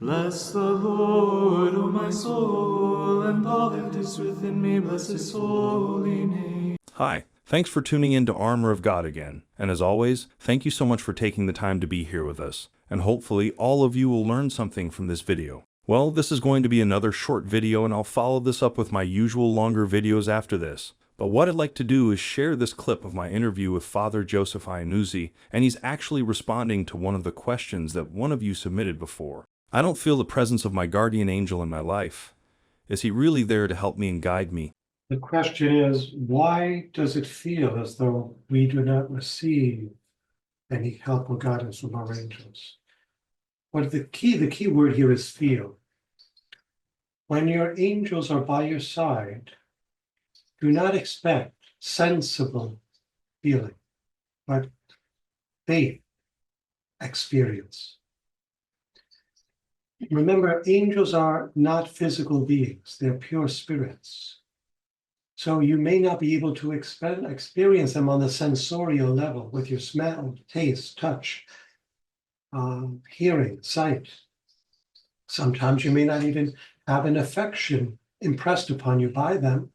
Bless the Lord, O my soul, and all that is within me, bless his holy name. Hi, thanks for tuning in to Armor of God again. And as always, thank you so much for taking the time to be here with us. And hopefully all of you will learn something from this video. Well, this is going to be another short video, and I'll follow this up with my usual longer videos after this. But what I'd like to do is share this clip of my interview with Father Joseph Iannuzzi, and he's actually responding to one of the questions that one of you submitted before. I don't feel the presence of my guardian angel in my life. Is he really there to help me and guide me? The question is, why does it feel as though we do not receive any help or guidance from our angels? But the key word here is feel. When your angels are by your side, do not expect sensible feeling, but faith experience. Remember, angels are not physical beings, they're pure spirits. So you may not be able to experience them on the sensorial level with your smell, taste, touch, hearing, sight. Sometimes you may not even have an affection impressed upon you by them.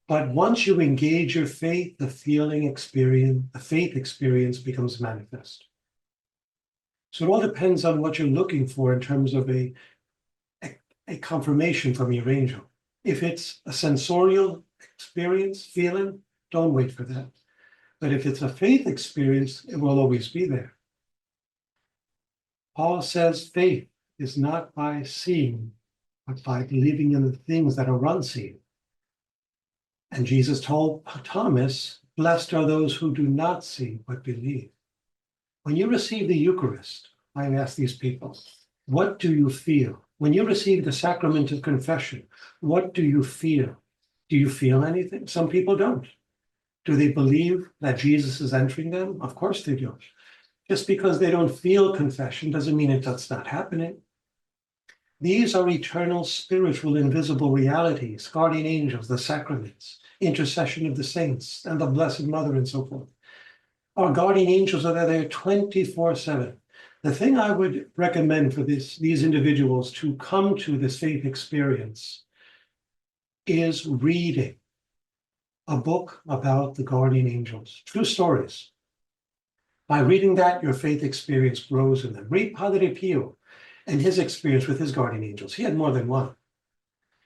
But once you engage your faith, the faith experience becomes manifest. So it all depends on what you're looking for in terms of a confirmation from your angel. If it's a sensorial experience, feeling, don't wait for that. But if it's a faith experience, it will always be there. Paul says faith is not by seeing, but by believing in the things that are unseen. And Jesus told Thomas, blessed are those who do not see, but believe. When you receive the Eucharist, I ask these people, what do you feel? When you receive the sacrament of confession, what do you feel? Do you feel anything? Some people don't. Do they believe that Jesus is entering them? Of course they don't. Just because they don't feel confession doesn't mean that's not happening. These are eternal, spiritual, invisible realities, guardian angels, the sacraments, intercession of the saints, and the Blessed Mother, and so forth. Our guardian angels are there 24/7. The thing I would recommend for these individuals to come to this faith experience is reading a book about the guardian angels, true stories. By reading that, your faith experience grows in them. Read Padre Pio and his experience with his guardian angels. He had more than one.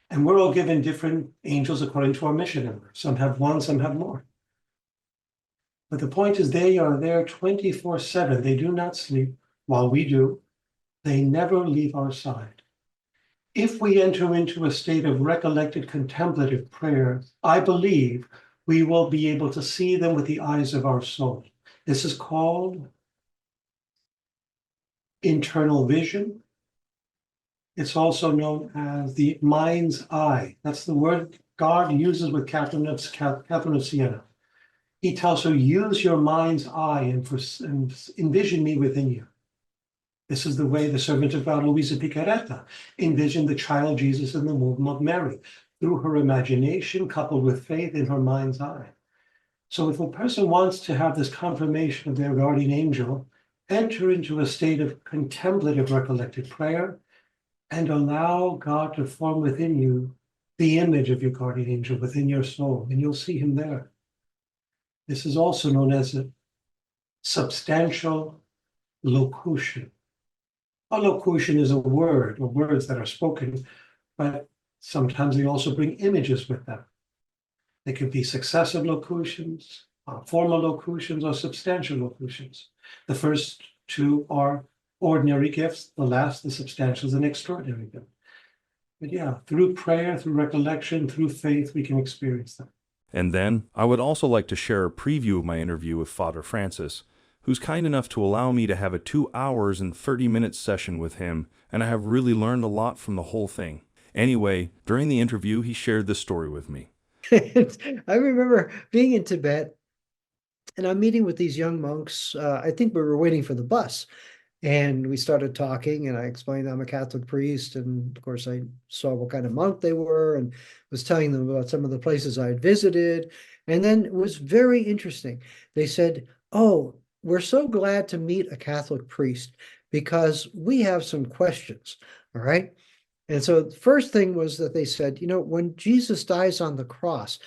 And we're all given different angels according to our mission number. Some have one, some have more. But the point is, they are there 24/7. They do not sleep while we do. They never leave our side. If we enter into a state of recollected contemplative prayer, I believe we will be able to see them with the eyes of our soul. This is called internal vision. It's also known as the mind's eye. That's the word God uses with Catherine of Siena. He tells her, use your mind's eye and envision me within you. This is the way the servant of God, Luisa Picaretta, envisioned the child Jesus in the womb of Mary, through her imagination coupled with faith in her mind's eye. So if a person wants to have this confirmation of their guardian angel, enter into a state of contemplative recollected prayer and allow God to form within you the image of your guardian angel within your soul, and you'll see him there. This is also known as a substantial locution. A locution is a word or words that are spoken, but sometimes they also bring images with them. They could be successive locutions, formal locutions, or substantial locutions. The first two are ordinary gifts. The last, the substantial, is an extraordinary gift. But yeah, through prayer, through recollection, through faith, we can experience them. And then, I would also like to share a preview of my interview with Father Francis, who's kind enough to allow me to have a 2 hours and 30-minute session with him, and I have really learned a lot from the whole thing. Anyway, during the interview, he shared this story with me. I remember being in Tibet, and I'm meeting with these young monks. I think we were waiting for the bus, and we started talking, and I explained I'm a Catholic priest, and of course I saw what kind of monk they were and was telling them about some of the places I had visited. And then it was very interesting. They said, oh, we're so glad to meet a Catholic priest because we have some questions, all right? And so the first thing was that they said, when Jesus dies on the cross,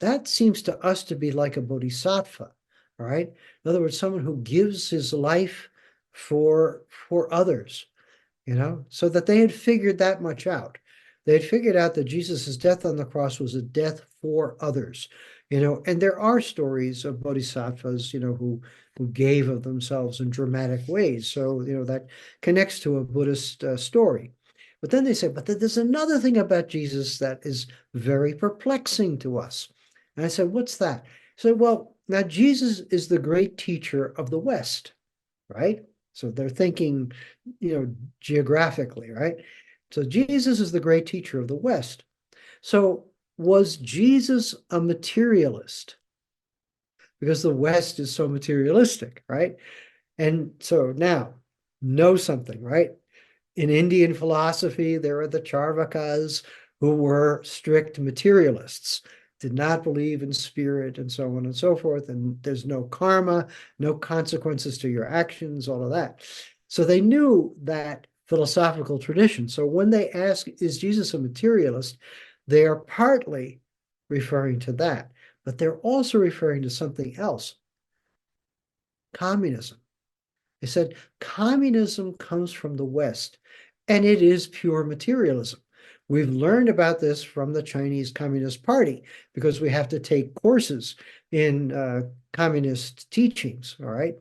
that seems to us to be like a bodhisattva, all right? In other words, someone who gives his life for others, so that they had figured that much out. They had figured out that Jesus' death on the cross was a death for others, and there are stories of bodhisattvas, who gave of themselves in dramatic ways. So, that connects to a Buddhist story. But then they said, but there's another thing about Jesus that is very perplexing to us. And I said, what's that? He said, well, now Jesus is the great teacher of the West, right? So they're thinking, geographically, right? So Jesus is the great teacher of the West. So was Jesus a materialist? Because the West is so materialistic, right? And so now, know something, right? In Indian philosophy, there are the Charvakas who were strict materialists, did not believe in spirit and so on and so forth. And there's no karma, no consequences to your actions, all of that. So they knew that philosophical tradition. So when they ask, is Jesus a materialist? They are partly referring to that, but they're also referring to something else. Communism. They said communism comes from the West, and it is pure materialism. We've learned about this from the Chinese Communist Party because we have to take courses in communist teachings, all right?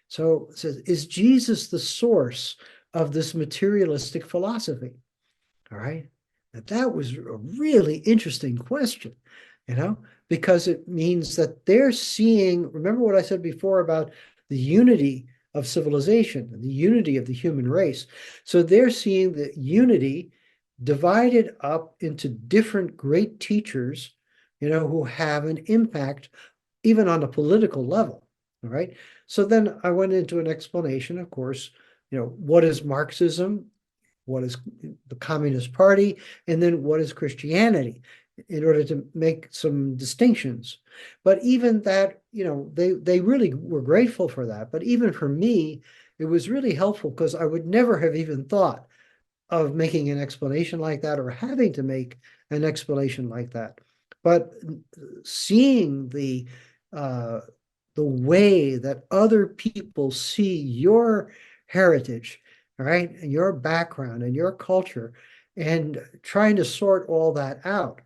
So it says, is Jesus the source of this materialistic philosophy? All right. That was a really interesting question, because it means that they're seeing, remember what I said before about the unity of civilization and the unity of the human race. So they're seeing the unity divided up into different great teachers, who have an impact even on a political level. All right. So then I went into an explanation, of course, what is Marxism? What is the Communist Party? And then what is Christianity, in order to make some distinctions. But even that, they really were grateful for that. But even for me, it was really helpful because I would never have even thought of making an explanation like that or having to make an explanation like that. But seeing the way that other people see your heritage, all right, and your background and your culture, and trying to sort all that out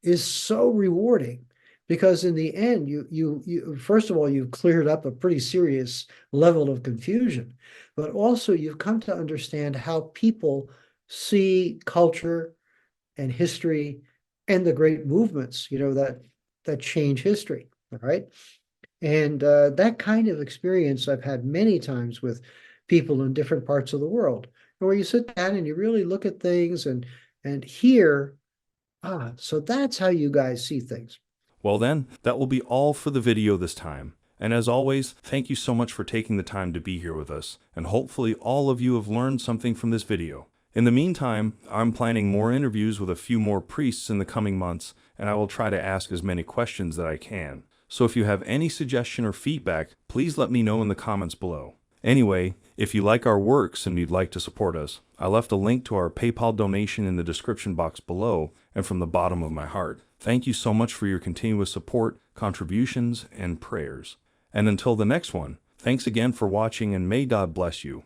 is so rewarding, because in the end, you first of all, you've cleared up a pretty serious level of confusion, but also you've come to understand how people see culture and history and the great movements, that change history. All right. And that kind of experience I've had many times with people in different parts of the world, where you sit down and you really look at things and hear, so that's how you guys see things. Well then, that will be all for the video this time. And as always, thank you so much for taking the time to be here with us, and hopefully all of you have learned something from this video. In the meantime, I'm planning more interviews with a few more priests in the coming months, and I will try to ask as many questions that I can. So if you have any suggestion or feedback, please let me know in the comments below. Anyway, if you like our works and you'd like to support us, I left a link to our PayPal donation in the description box below and from the bottom of my heart. Thank you so much for your continuous support, contributions, and prayers. And until the next one, thanks again for watching, and may God bless you.